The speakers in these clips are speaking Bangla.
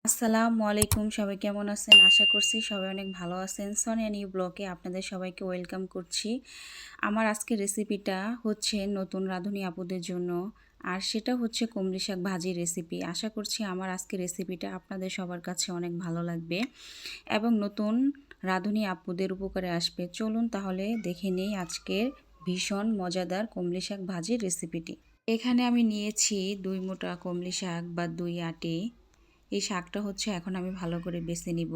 আসসালামু আলাইকুম, সবাই কেমন আছেন? আশা করছি সবাই অনেক ভালো আছেন। সোনিয়া নিউ ব্লগে আপনাদের সবাইকে ওয়েলকাম করছি। আমার আজকের রেসিপিটা হচ্ছে নতুন রাঁধুনি আপুদের জন্য, আর সেটা হচ্ছে কুমড়ি শাক ভাজি রেসিপি। আশা করছি আমার আজকের রেসিপিটা আপনাদের সবার কাছে অনেক ভালো লাগবে এবং নতুন রাঁধুনি আপুদের উপকারে আসবে। চলুন তাহলে দেখে নেই আজকের ভীষণ মজাদার কুমড়ি শাক ভাজির রেসিপিটি। এখানে আমি নিয়েছি 2 মুঠা কুমড়ি শাক বা 2 আটি। এই শাকটা হচ্ছে এখন আমি ভালো করে বেছে নিব।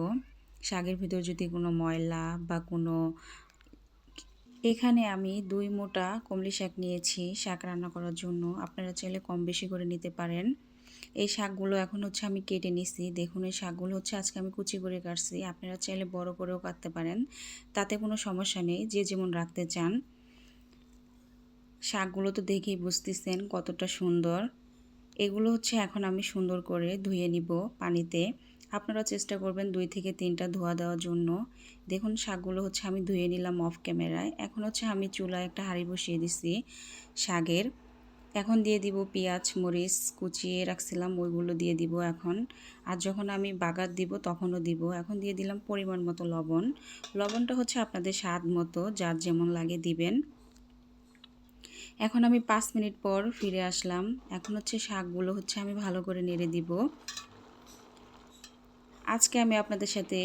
শাকের ভিতর যদি কোনো ময়লা বা কোনো এখানে আমি 2 মুঠা কমলি শাক নিয়েছি শাক রান্না করার জন্য। আপনারা চাইলে কম বেশি করে নিতে পারেন। এই শাকগুলো এখন হচ্ছে আমি কেটে নিছি। দেখুন এই শাকগুলো হচ্ছে আজকে আমি কুচি করে কাটছি। আপনারা চাইলে বড় করেও কাটতে পারেন, তাতে কোনো সমস্যা নেই, যে যেমন রাখতে চান। শাকগুলো তো দেখেই বুঝতেছেন কতটা সুন্দর। এগুলো হচ্ছে এখন আমি সুন্দর করে ধুয়ে নিব পানিতে। আপনারা চেষ্টা করবেন 2 থেকে 3টা ধোয়া দেওয়ার জন্য। দেখুন শাকগুলো হচ্ছে আমি ধুয়ে নিলাম অফ ক্যামেরায়। এখন হচ্ছে আমি চুলায় একটা হাঁড়ি বসিয়ে দিছি শাকের। এখন দিয়ে দিব পেঁয়াজ মরিচ কুচিয়ে রাখছিলাম, ওইগুলো দিয়ে দিব এখন। আর যখন আমি বাগার দিব তখনও দিব। এখন দিয়ে দিলাম পরিমাণ মতো লবণ। লবণটা হচ্ছে আপনাদের স্বাদ মতো, যার যেমন লাগে দিবেন। এখন আমি 5 মিনিট পর ফিরে আসলাম। এখন হচ্ছে শাকগুলো হচ্ছে আমি ভালো করে নেড়ে দিব। আজকে আমি আপনাদের সাথে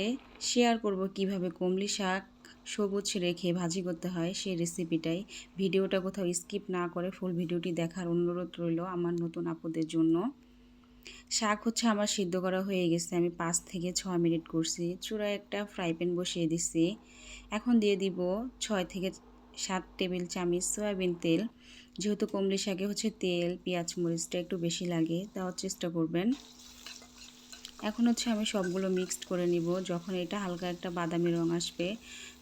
শেয়ার করব কিভাবে কমলি শাক সবুজ রেখে ভাজি করতে হয় সেই রেসিপিটাই। ভিডিওটা কোথাও স্কিপ না করে ফুল ভিডিওটি দেখার অনুরোধ রইল আমার নতুন আপুদের জন্য। শাক হচ্ছে আমার সিদ্ধ করা হয়ে গেছে, আমি 5 থেকে 6 মিনিট করছি। চুলায় একটা ফ্রাই প্যান বসিয়ে দিছি। এখন দিয়ে দিব 6 থেকে 7 টেবিল চামচ সয়াবিন তেল। যেহেতু কমলি শাকে হচ্ছে তেল পেঁয়াজ মরিচটা একটু বেশি লাগে, দেওয়ার চেষ্টা করবেন। এখন হচ্ছে আমি সবগুলো মিক্সড করে নিব। যখন এটা হালকা একটা বাদামি রং আসবে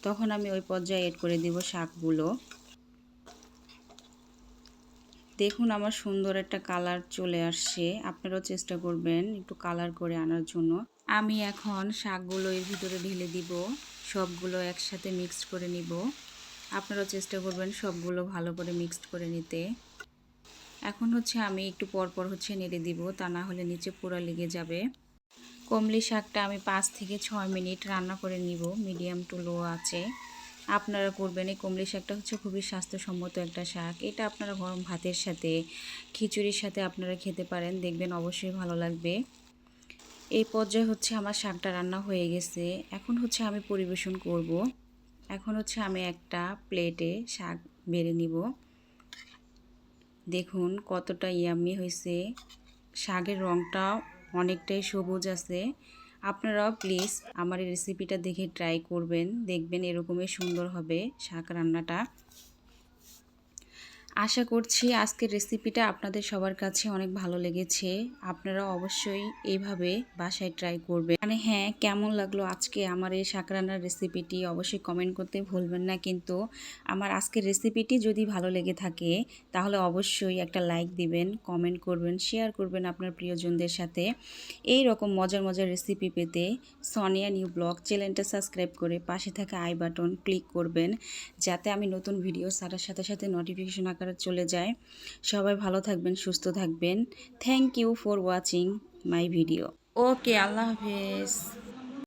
তখন আমি ওই পর্যায়ে এড করে দিব শাকগুলো। দেখুন আমার সুন্দর একটা কালার চলে আসছে। আপনারাও চেষ্টা করবেন একটু কালার করে আনার জন্য। আমি এখন শাকগুলো এর ভিতরে ঢেলে দিব, সবগুলো একসাথে মিক্সড করে নিব। আপনারাও চেষ্টা করবেন সবগুলো ভালো করে মিক্সড করে নিতে। এখন হচ্ছে আমি একটু পরপর হচ্ছে নেড়ে দিব, তা না হলে নিচে পুরো লেগে যাবে। কমলি শাকটা আমি 5 থেকে 6 মিনিট রান্না করে নিব মিডিয়াম টু লো আছে। আপনারা করবেন। এই কমলি শাকটা হচ্ছে খুবই স্বাস্থ্যসম্মত একটা শাক। এটা আপনারা গরম ভাতের সাথে খিচুড়ির সাথে আপনারা খেতে পারেন, দেখবেন অবশ্যই ভালো লাগবে। এই পর্যায়ে হচ্ছে আমার শাকটা রান্না হয়ে গেছে। এখন হচ্ছে আমি পরিবেশন করব। এখন হচ্ছে আমি একটা প্লেটে শাক বেড়ে নিব। দেখুন কতটা ইয়াম্মি হয়েছে। শাকের রঙটা অনেকটাই সবুজ আছে। আপনারাও প্লিজ আমার এই রেসিপিটা দেখে ট্রাই করবেন, দেখবেন এরকমই সুন্দর হবে শাক রান্নাটা। আশা করছি আজকের রেসিপিটা আপনাদের সবার কাছে অনেক ভালো লেগেছে। আপনারা অবশ্যই এইভাবে বাসায় ট্রাই করবেন। মানে হ্যাঁ, কেমন লাগলো আজকে আমার এই শাক রান্নার রেসিপিটি অবশ্যই কমেন্ট করতে ভুলবেন না। কিন্তু আমার আজকের রেসিপিটি যদি ভালো লেগে থাকে তাহলে অবশ্যই একটা লাইক দিবেন, কমেন্ট করবেন, শেয়ার করবেন আপনার প্রিয়জনদের সাথে। এই রকম মজার মজার রেসিপি পেতে সোনিয়া নিউ ব্লগ চ্যানেলটা সাবস্ক্রাইব করে পাশে থাকা আই বাটন ক্লিক করবেন, যাতে আমি নতুন ভিডিও ছাড়ার সাথে সাথে নোটিফিকেশন আকারে চলে যায়। সবাই ভালো থাকবেন, সুস্থ থাকবেন। Thank you for watching my video. Okay, আল্লাহ হাফেজ।